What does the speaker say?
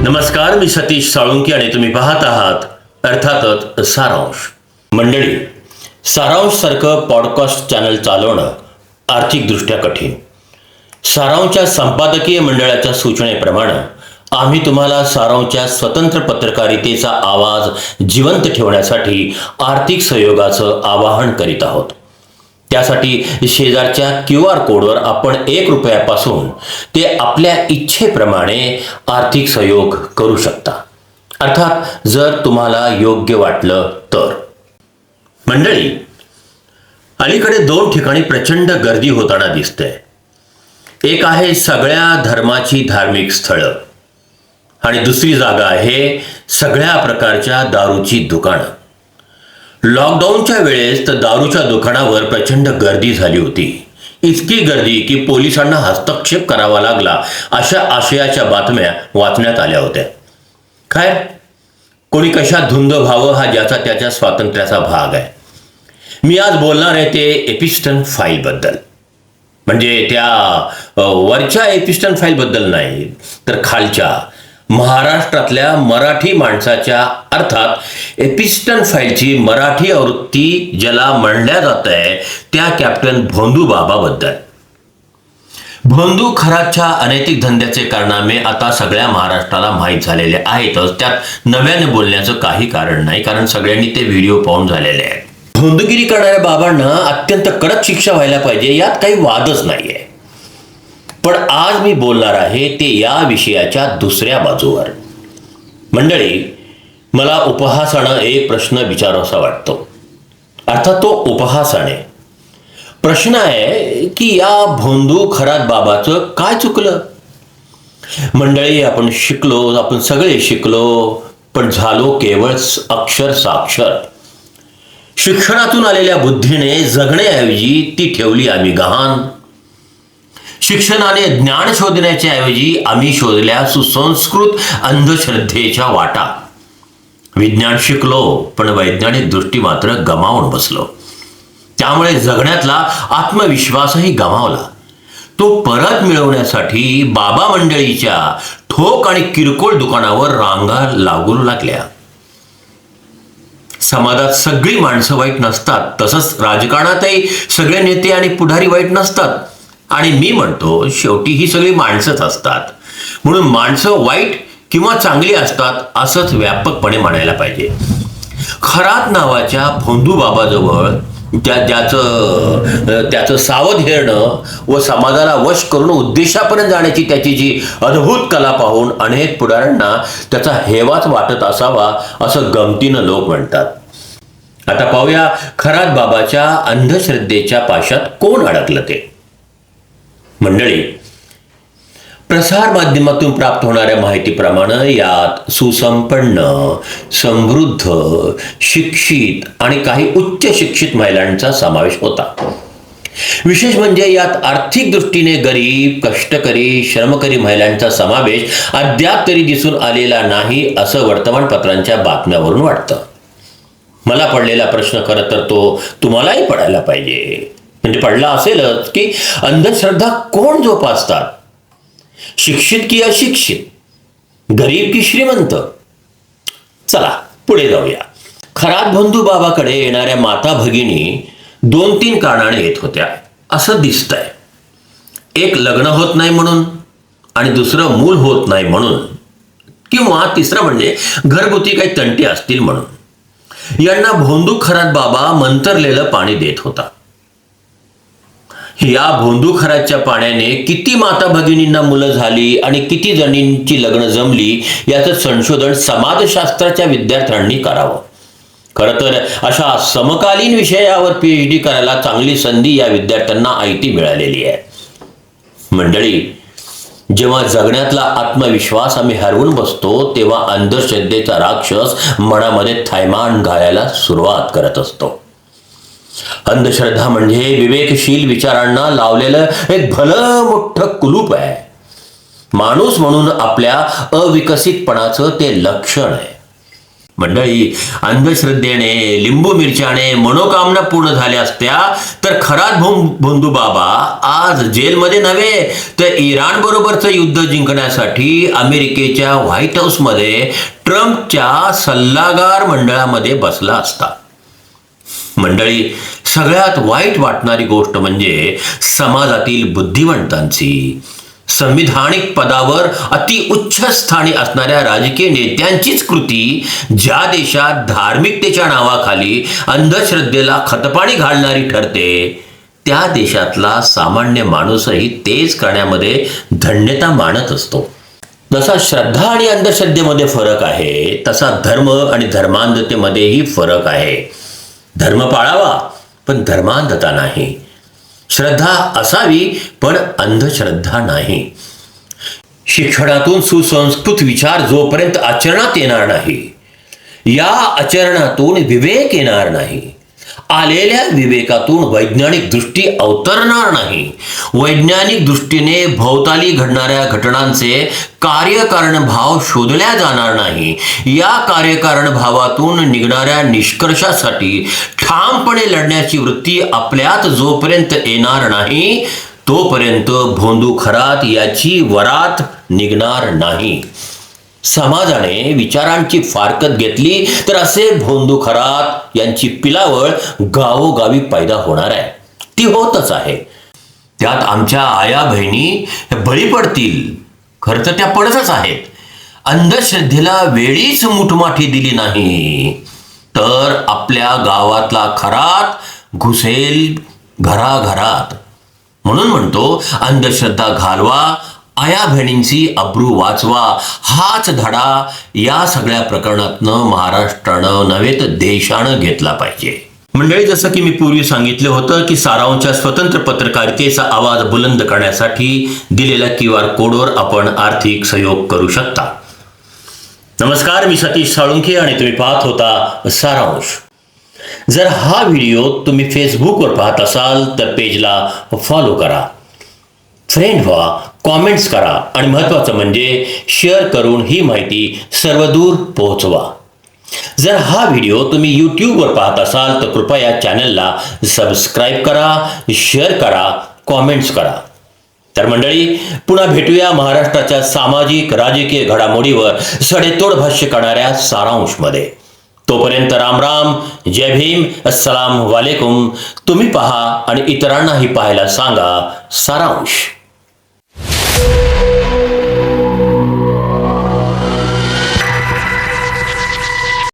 नमस्कार, मी सतीश साळुंके आणि तुम्ही पाहत आहात अर्थातच सारांश. मंडळी, सारांश सारखं पॉडकास्ट चॅनल चालवणं आर्थिकदृष्ट्या कठीण. सारांशच्या संपादकीय मंडळाच्या सूचनेप्रमाणे आम्ही तुम्हाला सारांशच्या स्वतंत्र पत्रकारितेचा आवाज जिवंत ठेवण्यासाठी आर्थिक सहयोगाचं आवाहन करीत आहोत. त्यासाठी शेजारच्या QR कोडवर आपण 1 रुपयापासून ते आपल्या इच्छेप्रमाणे आर्थिक सहयोग करू शकता. अर्थात जर तुम्हाला योग्य वाटलं तर. मंडळी, अलीकडे 2 ठिकाणी प्रचंड गर्दी होताना दिसते. एक आहे सगळ्या धर्माची धार्मिक स्थळं आणि दुसरी जागा आहे सगळ्या प्रकारच्या दारूची दुकानं. लॉकडाऊनच्या वेळेस तर दारूच्या दुकानावर प्रचंड गर्दी झाली होती. इतकी गर्दी की पोलिसांना हस्तक्षेप करावा लागला अशा आशयाच्या बातम्या वाचण्यात आल्या होत्या. काय कोणी कशात धुंद व्हावं हा ज्याचा त्याच्या स्वातंत्र्याचा भाग आहे. मी आज बोलणार आहे ते एपिस्टन फाईल बद्दल. म्हणजे त्या वरच्या एपिस्टन फाईल बद्दल नाही, तर खालच्या महाराष्ट्रातल्या मराठी माणसाच्या, अर्थात एपिस्टन फाईलची मराठी आवृत्ती ज्याला म्हणल्या जात आहे त्या कॅप्टन भोंदू बाबाबद्दल. भोंदू खरातच्या अनैतिक धंद्याचे कारनामे आता सगळ्या महाराष्ट्राला माहीत झालेले आहेतच. त्यात नव्याने बोलण्याचं काही कारण नाही, कारण सगळ्यांनी ते व्हिडिओ पाहून झालेले आहेत. भोंदूगिरी करणाऱ्या बाबांना अत्यंत कडक शिक्षा व्हायला पाहिजे, यात काही वादच नाहीये. पण आज मी बोलणार आहे ते या विषयाच्या दुसऱ्या बाजूवर. मंडळी, मला उपहासानं एक प्रश्न विचारावासा वाटतो. अर्थात तो उपहासाने प्रश्न आहे की या भोंदू खरात बाबाचं काय चुकलं. मंडळी, आपण शिकलो, आपण सगळे शिकलो, पण झालो केवळ अक्षर साक्षर. शिक्षणातून आलेल्या बुद्धीने जगण्याऐवजी ती ठेवली आम्ही गहाण. शिक्षणाने ज्ञान शोधण्याच्या ऐवजी आम्ही शोधल्या सुसंस्कृत अंधश्रद्धेच्या वाटा. विज्ञान शिकलो, पण वैज्ञानिक दृष्टी मात्र गमावून बसलो. त्यामुळे जगण्यातला आत्मविश्वासही गमावला. तो परत मिळवण्यासाठी बाबा मंडळीच्या ठोक आणि किरकोळ दुकानावर रांगा लागू लागल्या. समाजात सगळी माणसं वाईट नसतात, तसंच राजकारणातही सगळे नेते आणि पुढारी वाईट नसतात. आणि मी म्हणतो शेवटी ही सगळी माणसंच असतात. म्हणून माणसं वाईट किंवा चांगली असतात असंच व्यापकपणे म्हणायला पाहिजे. खरात नावाच्या भोंदू बाबाजवळ त्याचं सावध हेरणं व समाजाला वश करून उद्देशापर्यंत जाण्याची त्याची जी अद्भुत कला पाहून अनेक पुढाऱ्यांना त्याचा हेवाच वाटत असावा असं गमतीनं लोक म्हणतात. आता पाहूया खरात बाबाच्या अंधश्रद्धेच्या पाशात कोण अडकलं ते. मंडळी, प्रसार माध्यमातून प्राप्त होणाऱ्या माहितीप्रमाणे यात सुसंपन्न, समृद्ध, शिक्षित आणि काही उच्च शिक्षित महिलांचा समावेश होता. विशेष म्हणजे यात आर्थिक दृष्टीने गरीब, कष्टकरी, श्रमकरी महिलांचा समावेश अद्याप तरी दिसून आलेला नाही असं वर्तमानपत्रांच्या बातम्यावरून वाटतं. मला पडलेला प्रश्न खरं तर तो तुम्हालाही पडायला पाहिजे. म्हणजे पडला असेलच की अंधश्रद्धा कोण जोपासतात, शिक्षित की अशिक्षित, गरीब की श्रीमंत. चला पुढे जाऊया. खरात भोंदू बाबाकडे येणाऱ्या माता भगिनी 2-3 कारणाने येत होत्या असं दिसतंय. एक, लग्न होत नाही म्हणून, आणि दुसरं मूल होत नाही म्हणून, किंवा तिसरं म्हणजे घरगुती काही तंटी असतील म्हणून. यांना भोंदू खरात बाबा मंतरलेलं पाणी देत होता. या भोंदू खरातच्या पाण्याने किती माता भगिनींना मुलं झाली आणि किती जणींची लग्न जमली याचं संशोधन समाजशास्त्राच्या विद्यार्थ्यांनी करावं. खरं तर अशा समकालीन विषयावर PhD करायला चांगली संधी या विद्यार्थ्यांना आयती मिळालेली आहे. मंडळी, जेव्हा जगण्यातला आत्मविश्वास आम्ही हरवून बसतो तेव्हा अंधश्रद्धेचा राक्षस मनामध्ये थैमान घालायला सुरुवात करत असतो. अंधश्रद्धा म्हणजे विवेकशील विचारांना लावलेलं एक भलं मोठं कुलूप आहे. माणूस म्हणून आपल्या अविकसितपणाचं ते लक्षण आहे. मंडळी, अंधश्रद्धेने, लिंबू मिरच्याने मनोकामना पूर्ण झाल्या असत्या तर खरात भोंदू बाबा आज जेलमध्ये नव्हे तर इराण बरोबरचं युद्ध जिंकण्यासाठी अमेरिकेच्या व्हाईट हाऊसमध्ये ट्रम्पच्या सल्लागार मंडळामध्ये बसला असता. मंडळी, सगळ्यात वाईट वाटणारी गोष्ट म्हणजे समाजातील बुद्धिवंतांची, संविधानिक पदावर अति उच्च स्थानी असणाऱ्या राजकीय नेत्यांचीच कृती ज्या देशात धार्मिकतेच्या नावाखाली अंधश्रद्धेला खतपाणी घालणारी ठरते, त्या देशातला सामान्य माणूसही तेच करण्यामध्ये धन्यता मानत असतो. जसा श्रद्धा आणि अंधश्रद्धेमध्ये फरक आहे तसा धर्म आणि धर्मांधतेमध्येही फरक आहे. धर्म पाळावा पण धर्मांधता नाही. श्रद्धा असावी पण अंधश्रद्धा नाही. शिक्षणातून सुसंस्कृत विचार जोपर्यंत आचरणात येणार नाही, या आचरणातून विवेक येणार नाही, आलेल्या विवेकातून वैज्ञानिक दृष्टी अवतरणार नाही, वैज्ञानिक दृष्टीने भोवताली घडणाऱ्या घटनांचे कार्यकारण भाव शोधल्या जाणार नाही, या कार्यकारण भावातून निघणाऱ्या निष्कर्षासाठी ठामपणे लढण्याची वृत्ती आपल्यात जोपर्यंत येणार नाही तोपर्यंत भोंदू खरात याची वरात निघणार नाही. समाजाने विचारांची फारकत घेतली तर असे भोंदू खरात यांची पिलावळ गावोगावी पैदा होणार आहे. ती होतच आहे. त्यात आमच्या आया बहिणी बळी पडतील. खरं तर त्या पडतच आहेत. अंधश्रद्धेला वेळीच मुठमाठी दिली नाही तर आपल्या गावातला खरात घुसेल घराघरात. म्हणून म्हणतो, अंधश्रद्धा घालवा, आया बहिणींची अब्रू वाचवा. हाच धडा या सगळ्या प्रकरणातनं महाराष्ट्रानं नव्हे तर देशानं घेतला पाहिजे. मंडळी, जसं की मी पूर्वी सांगितलं होतं की सारांशच्या स्वतंत्र पत्रकारितेचा आवाज बुलंद करण्यासाठी दिलेल्या QR कोडवर आपण आर्थिक सहयोग करू शकता. नमस्कार, मी सतीश साळुंखे आणि तुम्ही पाहत होता सारांश. जर हा व्हिडिओ तुम्ही फेसबुकवर पाहत असाल तर पेजला फॉलो करा, फ्रेंड व्हा, कॉमेंट्स करा आणि महत्त्वाचं म्हणजे शेअर करून ही माहिती सर्वदूर पोहोचवा. जर हा व्हिडिओ तुम्ही यूट्यूबवर पाहत असाल तर कृपया या चॅनलला सबस्क्राईब करा, शेअर करा, कॉमेंट्स करा. तर मंडळी, पुन्हा भेटूया महाराष्ट्राच्या सामाजिक राजकीय घडामोडीवर सडेतोड भाष्य करणाऱ्या सारांशमध्ये. तोपर्यंत राम राम, जय भीम, अस्सलाम वालेकुम. तुम्ही पहा आणि इतरांनाही पाहायला सांगा सारांश.